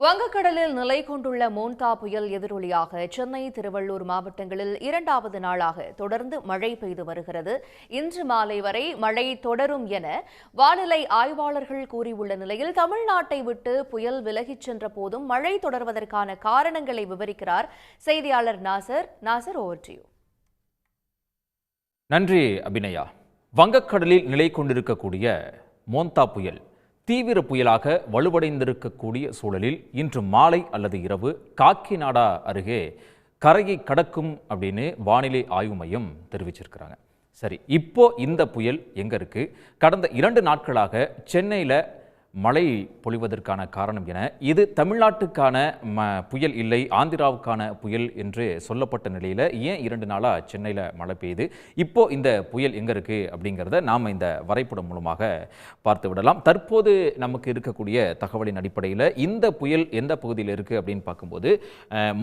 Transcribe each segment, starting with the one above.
வங்கக்கடலில் நிலை கொண்டுள்ள மோன்தா புயல் எதிரொலியாக சென்னை, திருவள்ளூர் மாவட்டங்களில் இரண்டாவது நாளாக தொடர்ந்து மழை பெய்து வருகிறது. இன்று மாலை வரை மழை தொடரும் என வானிலை ஆய்வாளர்கள் கூறியுள்ள நிலையில் தமிழ்நாட்டை விட்டு புயல் விலகிச் சென்ற போதும் மழை தொடர்வதற்கான காரணங்களை விவரிக்கிறார் செய்தியாளர் நாசர். Over to you. நன்றி அபிநயா. வங்கக்கடலில் நிலை கொண்டிருக்கக்கூடிய மோன்தா புயல் தீவிர புயலாக வலுவடைந்திருக்கக்கூடிய சூழலில் இன்று மாலை அல்லது இரவு காக்கிநாடா அருகே கரையை கடக்கும் அப்படின்னு வானிலை ஆய்வு மையம் தெரிவிச்சிருக்கிறாங்க. சரி, இப்போ இந்த புயல் எங்க இருக்கு? கடந்த 2 நாட்களாக சென்னையில் மழை பொழிவதற்கான காரணம் என இது தமிழ்நாட்டுக்கான புயல் இல்லை, ஆந்திராவுக்கான புயல் என்று சொல்லப்பட்ட நிலையில் ஏன் 2 நாளாக சென்னையில் மழை பெய்யுது? இப்போ இந்த புயல் எங்கே இருக்குது அப்படிங்கிறத நாம் இந்த வரைபடம் மூலமாக பார்த்து விடலாம். தற்போது நமக்கு இருக்கக்கூடிய தகவலின் அடிப்படையில் இந்த புயல் எந்த பகுதியில் இருக்குது அப்படின்னு பார்க்கும்போது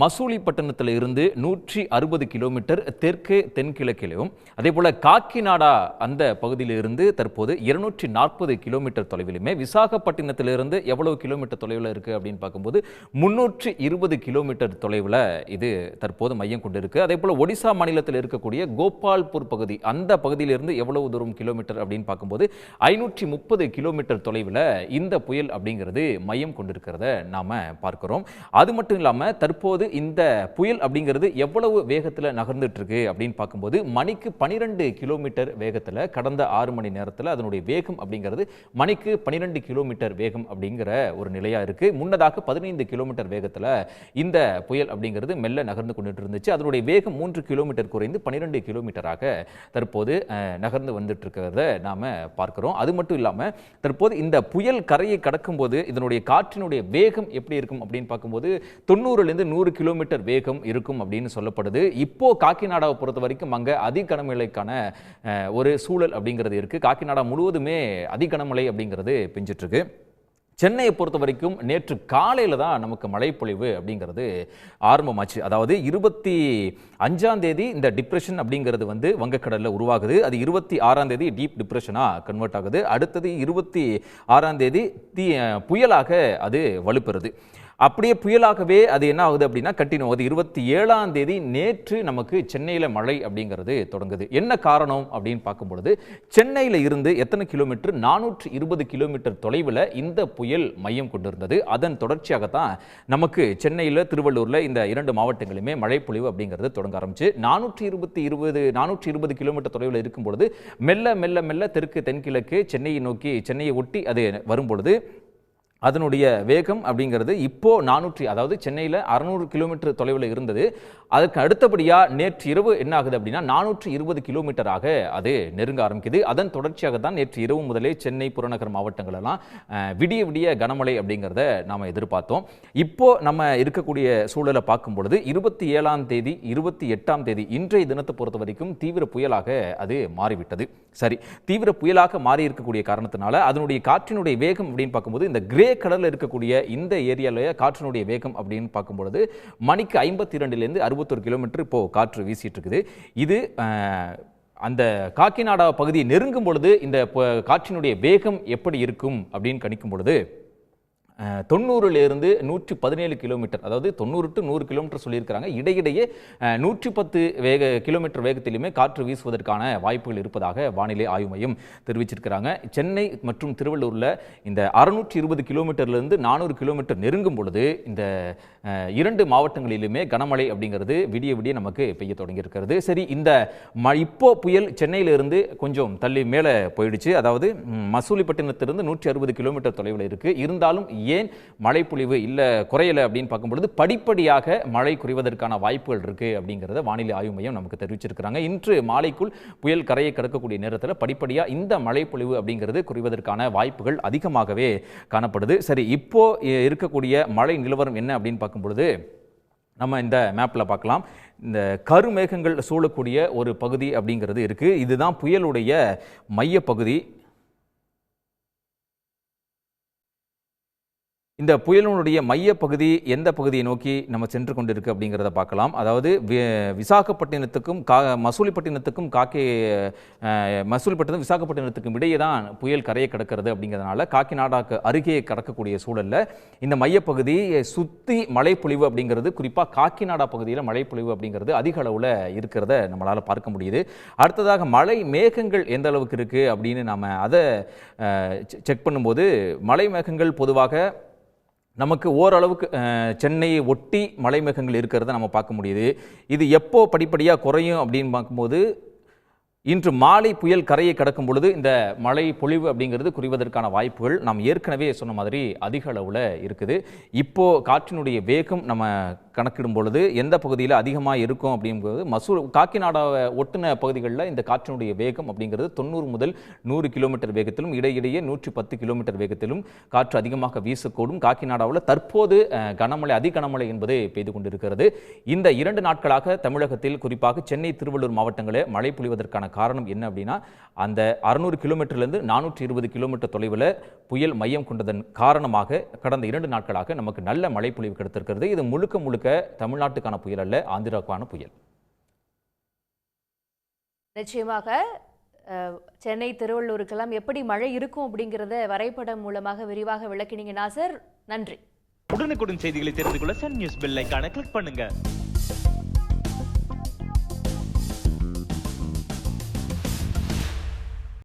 மசூலிப்பட்டினத்தில் இருந்து 160 கிலோமீட்டர் தெற்கு தென்கிழக்கிலும், அதே போல் காக்கிநாடா அந்த பகுதியிலிருந்து தற்போது 240 கிலோமீட்டர் தொலைவிலுமே, விசாகப்பட்டினத்திலிருந்து எவ்வளவு கிலோமீட்டர் தொலைவில் இருக்குது அப்படின்னு பார்க்கும்போது 320 கிலோமீட்டர் தொலைவில் இது தற்போது மையம் கொண்டிருக்கு. அதே போல் ஒடிசா மாநிலத்தில் இருக்கக்கூடிய கோபால்பூர் பகுதி, அந்த பகுதியிலிருந்து எவ்வளவு தூரம் கிலோமீட்டர் அப்படின்னு பார்க்கும்போது 530 கிலோமீட்டர் தொலைவில் இந்த புயல் அப்படிங்கிறது மையம் கொண்டிருக்கிறத நாம் பார்க்கிறோம். அது மட்டும் இல்லாமல் தற்போது இந்த புயல் அப்படிங்கிறது எவ்வளவு வேகத்தில் நகர்ந்துட்டு இருக்கு அப்படின்னு பார்க்கும்போது மணிக்கு 12 கிலோமீட்டர் வேகத்தில் கடந்த 6 மணி நேரத்தில் அதனுடைய வேகம் அப்படிங்கிறது மணிக்கு 12 கிலோமீட்டர் வேகம் அப்படிங்கிற ஒரு நிலையா இருக்கு. முன்னதாக 15 கிலோமீட்டர் வேகத்தில் இந்த புயல் அப்படிங்கிறது மெல்ல நகர்ந்து கொண்டு இருந்துச்சு. அதனுடைய வேகம் 3 கிலோமீட்டர் குறைந்து 12 கிலோமீட்டராக தற்போது நகர்ந்து வந்துட்டு இருக்கிறத நாம பார்க்கிறோம். அது மட்டும் இல்லாமல் தற்போது இந்த புயல் கரையை கடக்கும் போது இதனுடைய காற்றினுடைய வேகம் எப்படி இருக்கும் அப்படின்னு பார்க்கும்போது 90லிருந்து 100 கிலோமீட்டர் வேகம் இருக்கும் அப்படின்னு சொல்லப்படுது. இப்போ காக்கிநாடாவை பொறுத்த வரைக்கும் அங்கே அதி கனமழைக்கான ஒரு சூழல் அப்படிங்கிறது இருக்கு. காக்கிநாடா முழுவதுமே அதி கனமழை அப்படிங்கிறது பெஞ்சிட்டு இருக்கு. சென்னையை பொறுத்த வரைக்கும் நேற்று காலையில் தான் நமக்கு மழைப்பொழிவு அப்படிங்கிறது ஆரம்பமாச்சு. அதாவது 25ஆம் தேதி இந்த டிப்ரெஷன் அப்படிங்கிறது வங்கக்கடலில் உருவாகுது. அது 26ஆம் தேதி டீப் டிப்ரெஷனாக கன்வெர்ட் ஆகுது. அடுத்தது 26ஆம் தேதி புயலாக அது வலுப்பெறுது. அப்படியே புயலாகவே அது என்ன ஆகுது அப்படின்னா கண்டினியூ ஆகுது. 27ஆம் தேதி நேற்று நமக்கு சென்னையில் மழை அப்படிங்கிறது தொடங்குது. என்ன காரணம் அப்படின்னு பார்க்கும்பொழுது சென்னையில் இருந்து எத்தனை கிலோமீட்டர்? 420 கிலோமீட்டர் தொலைவில் இந்த புயல் மையம் கொண்டிருந்தது. அதன் தொடர்ச்சியாகத்தான் நமக்கு சென்னையில், திருவள்ளூரில் இந்த 2 மாவட்டங்களுமே மழைப்பொழிவு அப்படிங்கிறது தொடங்க ஆரம்பிச்சு. 420 கிலோமீட்டர் தொலைவில் இருக்கும் பொழுது மெல்ல மெல்ல மெல்ல தெற்கு தென்கிழக்கு சென்னையை நோக்கி, சென்னையை ஒட்டி அது வரும்பொழுது அதனுடைய வேகம் அப்படிங்கிறது இப்போ அதாவது சென்னையில் 600 கிலோமீட்டர் தொலைவில் இருந்தது. அதுக்கு அடுத்தபடியாக நேற்று இரவு என்ன ஆகுது அப்படின்னா 420 கிலோமீட்டராக அது நெருங்க ஆரம்பிக்குது. அதன் தொடர்ச்சியாக தான் நேற்று இரவு முதலே சென்னை புறநகர் மாவட்டங்களெல்லாம் விடிய விடிய கனமழை அப்படிங்கிறத நாம் எதிர்பார்த்தோம். இப்போ நம்ம இருக்கக்கூடிய சூழலை பார்க்கும் பொழுது 27ஆம் தேதி 28ஆம் தேதி இன்றைய தினத்தை பொறுத்த வரைக்கும் தீவிர புயலாக அது மாறிவிட்டது. சரி, தீவிர புயலாக மாறி இருக்கக்கூடிய காரணத்தினால அதனுடைய காற்றினுடைய வேகம் அப்படின்னு பார்க்கும்போது இந்த கிரே கடலில் இருக்கக்கூடிய இந்த ஏரியாவில் காற்றினுடைய வேகம் அப்படின்னு பார்க்கும்பொழுது மணிக்கு 52லேருந்து 61 கிலோமீட்டர் இப்போ காற்று வீசிட்டு இருக்குது. இது அந்த காக்கிநாடா பகுதியை நெருங்கும் பொழுது இந்த காற்றினுடைய வேகம் எப்படி இருக்கும் அப்படின்னு கணிக்கும் பொழுது 90லிருந்து 117 கிலோமீட்டர், அதாவது 90 to 100 கிலோமீட்டர் சொல்லியிருக்கிறாங்க. இடையிடையே 110 கிலோமீட்டர் வேகத்திலுமே காற்று வீசுவதற்கான வாய்ப்புகள் இருப்பதாக வானிலை ஆய்வு மையம் தெரிவிச்சிருக்கிறாங்க. சென்னை மற்றும் திருவள்ளூரில் இந்த 620 கிலோமீட்டர்லேருந்து 400 கிலோமீட்டர் நெருங்கும் பொழுது இந்த 2 மாவட்டங்களிலுமே கனமழை அப்படிங்கிறது விடிய விடிய நமக்கு பெய்ய தொடங்கியிருக்கிறது. சரி, இந்த இப்போ புயல் சென்னையிலிருந்து கொஞ்சம் தள்ளி மேலே போயிடுச்சு. அதாவது மசூலிப்பட்டினத்திலிருந்து 160 கிலோமீட்டர் தொலைவில் இருக்குது. இருந்தாலும் ஏன் மழைப்பொழிவு இல்லை, குறையலை அப்படின்னு பார்க்கும்பொழுது படிப்படியாக மழை குறைவதற்கான வாய்ப்புகள் இருக்குது அப்படிங்கிறத வானிலை ஆய்வு மையம் நமக்கு தெரிவிச்சிருக்கிறாங்க. இன்று மாலைக்குள் புயல் கரையை கடக்கக்கூடிய நேரத்தில் படிப்படியாக இந்த மழைப்பொழிவு அப்படிங்கிறது குறைவதற்கான வாய்ப்புகள் அதிகமாகவே காணப்படுது. சரி, இப்போ இருக்கக்கூடிய மழை நிலவரம் என்ன அப்படின்னு பார்க்கும்பொழுது நம்ம இந்த மேப்பில் பார்க்கலாம். இந்த கருமேகங்கள் சூழக்கூடிய ஒரு பகுதி அப்படிங்கிறது இருக்குது. இதுதான் புயலுடைய மையப்பகுதி. இந்த புயலினுடைய மையப்பகுதி எந்த பகுதியை நோக்கி நம்ம சென்று கொண்டிருக்கு அப்படிங்கிறத பார்க்கலாம். அதாவது விசாகப்பட்டினத்துக்கும் மசூலிப்பட்டினத்துக்கும் மசூலிப்பட்டினம் விசாகப்பட்டினத்துக்கும் இடையே தான் புயல் கரையை கடக்கிறது அப்படிங்கிறதுனால காக்கிநாடாக்கு அருகே கடக்கக்கூடிய சூழலில் இந்த மையப்பகுதி சுற்றி மழைப்பொழிவு அப்படிங்கிறது, குறிப்பாக காக்கிநாடா பகுதியில் மழைப்பொழிவு அப்படிங்கிறது அதிக அளவில் இருக்கிறத நம்மளால் பார்க்க முடியுது. அடுத்ததாக மழை மேகங்கள் எந்த அளவுக்கு இருக்குது அப்படின்னு நம்ம அதை செக் பண்ணும்போது மழை மேகங்கள் பொதுவாக நமக்கு ஓரளவுக்கு சென்னையை ஒட்டி மழை மேகங்கள் இருக்கிறத நம்ம பார்க்க முடியுது. இது எப்போ படிப்படியாக குறையும் அப்படின்னு பார்க்கும்போது இன்று மாலை புயல் கரையை கடக்கும் பொழுது இந்த மழை பொழிவு அப்படிங்கிறது குறைவதற்கான வாய்ப்புகள் நாம் ஏற்கனவே சொன்ன மாதிரி அதிக அளவில் இருக்குது. இப்போ காற்றினுடைய வேகம் நம்ம கணக்கிடும் பொழுது எந்த பகுதியில் அதிகமாக இருக்கும் அப்படிங்கும்போது காக்கிநாடாவை ஒட்டின பகுதிகளில் இந்த காற்றினுடைய வேகம் அப்படிங்கிறது 90 முதல் 100 கிலோமீட்டர் வேகத்திலும் இடையிடையே 110 கிலோமீட்டர் வேகத்திலும் காற்று அதிகமாக வீசக்கூடும். காக்கிநாடாவில் தற்போது கனமழை அதிகனமழை என்பது பெய்து கொண்டிருக்கிறது. இந்த 2 நாட்களாக தமிழகத்தில் குறிப்பாக சென்னை திருவள்ளூர் மாவட்டங்களில் மழை பொழிவதற்கான காரணம் என்ன அப்படின்னா அந்த 600 கிலோமீட்டர்லேருந்து 420 கிலோமீட்டர் தொலைவில் புயல் மையம் கொண்டதன் காரணமாக கடந்த 2 நாட்களாக நமக்கு நல்ல மழை பொழிவு கிடைத்திருக்கிறது. இது முழுக்க முழுக்க தமிழ்நாட்டுக்கான புயல் அல்ல, ஆந்திராவுக்கான புயல். நிச்சயமாக சென்னை திருவள்ளூருக்கெல்லாம் எப்படி மழை இருக்கும் அப்படிங்கிறத வரைபடம் மூலமாக விரிவாக விளக்கினீங்க நாசர். நன்றி. உடனுக்குடன் செய்திகளை தெரிந்து கொள்ள சன் நியூஸ் பெல் ஐகானை கிளிக் பண்ணுங்க.